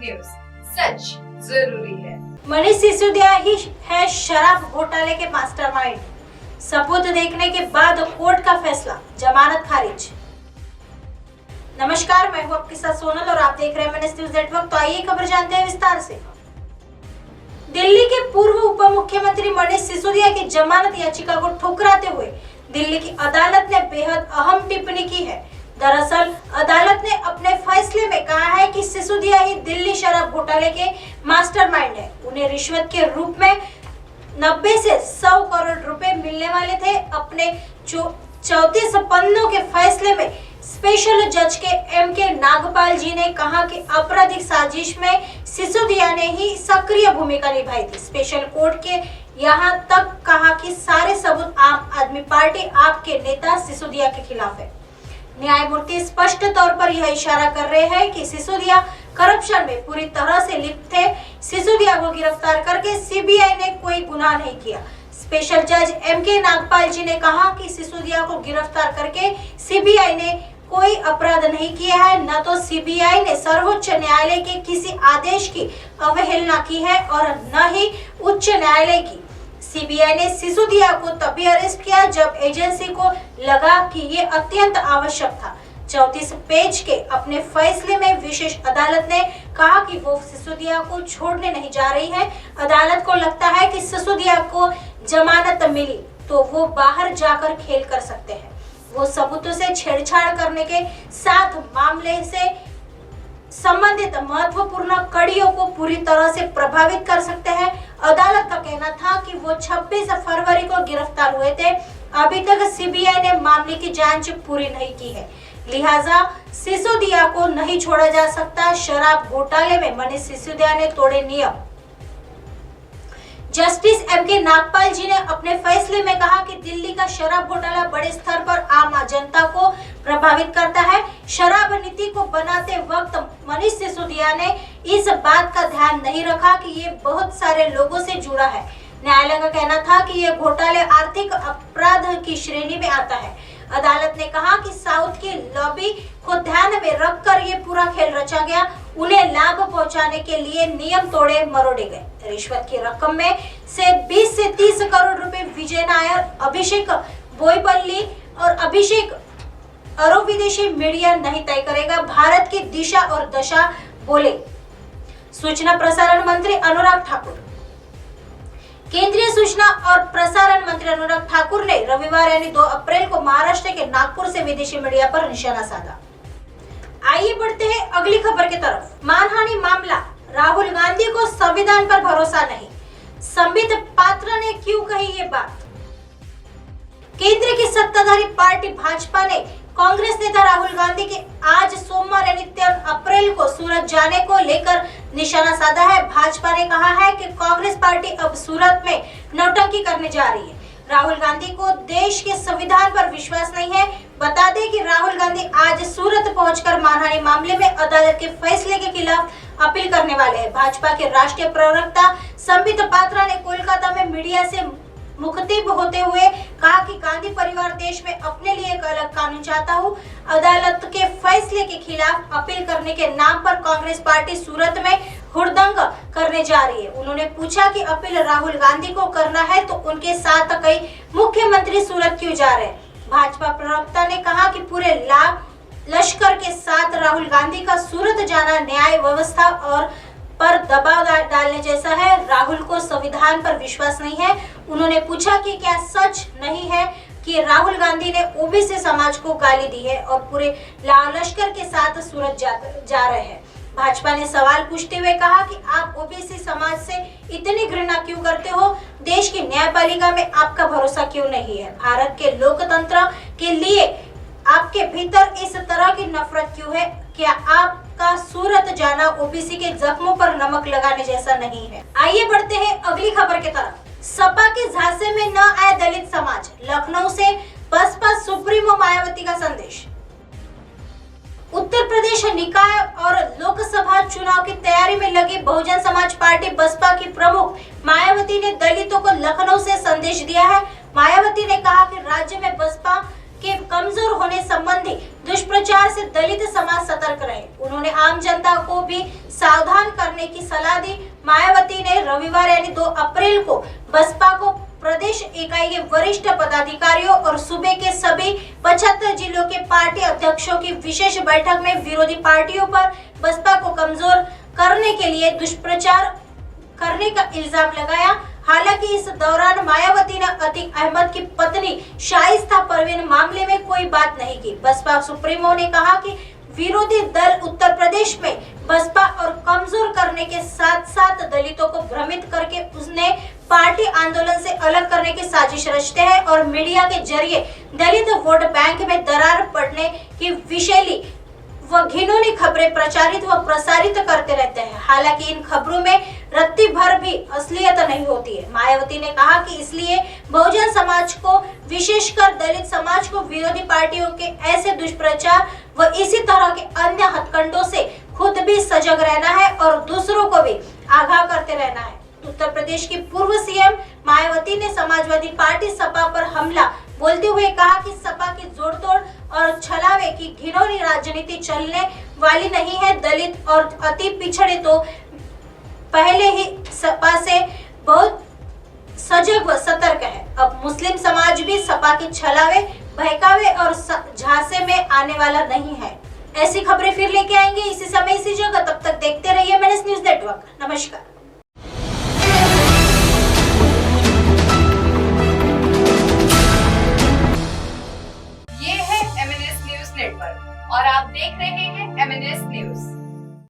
News, सच जरूरी है। मनीष सिसोदिया ही है शराब घोटाले के मास्टरमाइंड। सबूत देखने के बाद कोर्ट का फैसला, जमानत खारिज। नमस्कार, मैं हूं आपके साथ सोनल और आप देख रहे हैं मनीष न्यूज नेटवर्क। तो आइए खबर जानते हैं विस्तार से। दिल्ली के पूर्व उप मुख्यमंत्री मनीष सिसोदिया की जमानत याचिका को ठुकराते हुए दिल्ली की अदालत ने बेहद अहम टिप्पणी की है। दरअसल अदालत ने अपने फैसले में कहा है कि सिसोदिया ही दिल्ली शराब घोटाले के मास्टरमाइंड है। उन्हें रिश्वत के रूप में 90 से 100 करोड़ रुपए मिलने वाले थे। अपने 34 पन्नों के फैसले में स्पेशल जज के M.K. नागपाल जी ने कहा कि आपराधिक साजिश में सिसोदिया ने ही सक्रिय भूमिका निभाई थी। स्पेशल कोर्ट के यहाँ तक कहा कि सारे सबूत आम आदमी पार्टी आपके नेता सिसोदिया के खिलाफ है। न्यायमूर्ति स्पष्ट तौर पर यह इशारा कर रहे हैं कि सिसोदिया करप्शन में पूरी तरह से लिप्त थे। सिसोदिया को गिरफ्तार करके सीबीआई ने कोई गुनाह नहीं किया। स्पेशल जज M.K. नागपाल जी ने कहा कि सिसोदिया को गिरफ्तार करके सीबीआई ने कोई अपराध नहीं किया है। न तो सीबीआई ने सर्वोच्च न्यायालय के किसी आदेश की अवहेलना की है और न ही उच्च न्यायालय की। सीबीआई ने सिसोदिया को तभी अरेस्ट किया जब एजेंसी को लगा कि ये अत्यंत आवश्यक था। 34 पेज के अपने फैसले में विशेष अदालत ने कहा कि वो सिसोदिया को छोड़ने नहीं जा रही है। अदालत को लगता है कि सिसोदिया को जमानत मिली तो वो बाहर जाकर खेल कर सकते हैं। वो सबूतों से छेड़छाड़ करने के साथ मामले से संबंधित महत्वपूर्ण कड़ियों को पूरी तरह से प्रभावित कर सकते हैं। अदालत का कहना था कि वो 26 फरवरी को गिरफ्तार हुए थे। अभी तक सीबीआई ने मामले की जांच पूरी नहीं की है, लिहाजा सिसोदिया को नहीं छोड़ा जा सकता। शराब घोटाले में मनीष सिसोदिया ने तोड़े नियम। Justice M.K. नागपाल जी ने अपने फैसले में कहा कि दिल्ली का शराब घोटाला बड़े स्तर पर आम जनता को प्रभावित करता है। शराब नीति को बनाते वक्त मनीष सिसोदिया ने इस बात का ध्यान नहीं रखा कि ये बहुत सारे लोगों से जुड़ा है। न्यायालय का कहना था कि ये घोटाले आर्थिक अपराध की श्रेणी में आता है। अदालत ने कहा कि साउथ की लॉबी को ध्यान में रखकर ये पूरा खेल रचा गया। उन्हें लाभ पहुंचाने के लिए नियम तोड़े मरोड़े गए। रिश्वत की रकम में से 20 से 30 करोड़ रुपए विजय नायर, अभिषेक बोईपल्ली और अभिषेक अरो विदेशी मीडिया नहीं तय करेगा भारत की दिशा और दशा, बोले सूचना प्रसारण मंत्री अनुराग ठाकुर। केंद्रीय सूचना और प्रसारण मंत्री अनुराग ठाकुर ने रविवार यानी 2 अप्रैल को महाराष्ट्र के नागपुर से विदेशी मीडिया पर निशाना साधा। आइए बढ़ते हैं अगली खबर की तरफ। मानहानि मामला, राहुल गांधी को संविधान पर भरोसा नहीं, संबित पात्रा ने क्यों कही ये बात। केंद्र की सत्ताधारी पार्टी भाजपा ने कांग्रेस नेता राहुल गांधी के आज सोमवार यानी 3 अप्रैल को सूरत जाने को लेकर निशाना साधा है। भाजपा ने कहा है कि कांग्रेस पार्टी अब सूरत में नौटंकी करने जा रही है। राहुल गांधी को देश के संविधान पर विश्वास नहीं है। बता दें कि राहुल गांधी आज सूरत पहुंचकर मानहानि मामले में अदालत के फैसले के खिलाफ अपील करने वाले हैं। भाजपा के राष्ट्रीय प्रवक्ता संबित पात्रा ने कोलकाता में मीडिया से मुखतिब होते हुए कहा कि गांधी परिवार देश में अपने लिए एक अलग कानून चाहता हूँ। अदालत के फैसले के खिलाफ अपील करने के नाम पर कांग्रेस पार्टी सूरत में हुड़दंग करने जा रही है। उन्होंने पूछा कि अपील राहुल गांधी को करना है तो उनके साथ कई मुख्यमंत्री सूरत क्यों जा रहे हैं। भाजपा प्रवक्ता ने कहा कि पूरे लश्कर के साथ राहुल गांधी का सूरत जाना न्याय व्यवस्था और पर दबाव डालने जैसा है। राहुल को संविधान पर विश्वास नहीं है। उन्होंने पूछा कि क्या सच नहीं है कि राहुल गांधी ने ओबीसी समाज को गाली दी है और पूरे लश्कर के साथ सूरत जा रहे हैं। भाजपा ने सवाल पूछते हुए कहा कि आप ओबीसी समाज से इतनी घृणा क्यों करते हो, देश की न्यायपालिका में आपका भरोसा क्यों नहीं है, भारत के लोकतंत्र के लिए आपके भीतर इस तरह की नफरत क्यों है, क्या आपका सूरत जाना ओबीसी के जख्मों पर नमक लगाने जैसा नहीं है। आइए बढ़ते हैं अगली खबर की तरफ। सपा के झांसे में न आए दलित समाज, लखनऊ से बसपा सुप्रीमो मायावती का संदेश। उत्तर प्रदेश निकाय और लोकसभा चुनाव की तैयारी में लगी बहुजन समाज पार्टी बसपा की प्रमुख मायावती ने दलितों को लखनऊ से संदेश दिया है। मायावती ने कहा कि राज्य में बसपा के कमजोर होने संबंधी दुष्प्रचार से दलित समाज सतर्क रहे। उन्होंने आम जनता को भी सावधान करने की सलाह दी। मायावती ने रविवार यानी 2 अप्रैल को बसपा को प्रदेश इकाई के वरिष्ठ पदाधिकारियों और सूबे के सभी 75 जिलों के पार्टी अध्यक्षों की विशेष बैठक में विरोधी पार्टियों पर बसपा को कमजोर करने के लिए दुष्प्रचार करने का इल्जाम लगाया। हालांकि इस दौरान मायावती ने अतीक अहमद की पत्नी शाइस्ता परवीन मामले में कोई बात नहीं की। बसपा सुप्रीमो ने कहा कि विरोधी दल उत्तर प्रदेश में बसपा और कमजोर करने के साथ साथ दलितों को भ्रमित करके उसने पार्टी आंदोलन से अलग करने की साजिश रचते हैं और मीडिया के जरिए दलित वोट बैंक में दरार पड़ने की विशैली व घिनौनी खबरें प्रचारित व प्रसारित करते रहते हैं। हालांकि इन खबरों में रत्ती भर भी असलियत नहीं होती है। मायावती ने कहा कि इसलिए बहुजन समाज को, विशेषकर दलित समाज को विरोधी पार्टियों के ऐसे दुष्प्रचार व इसी तरह के अन्य हथकंडों से खुद भी सजग रहना है और दूसरों को भी आगाह करते रहना है। उत्तर प्रदेश की पूर्व सीएम मायावती ने समाजवादी पार्टी सपा पर हमला बोलते हुए कहा कि सपा की जोड़तोड़ और छलावे की घिनौनी राजनीति चलने वाली नहीं है। दलित और अति पिछड़े तो पहले ही सपा से बहुत सजग व सतर्क है। अब मुस्लिम समाज भी सपा के छलावे, बहकावे और झांसे में आने वाला नहीं है। ऐसी खबरें फिर लेके आएंगे इसी समय इसी जगह। तब तक देखते रहिए MNS न्यूज नेटवर्क। नमस्कार।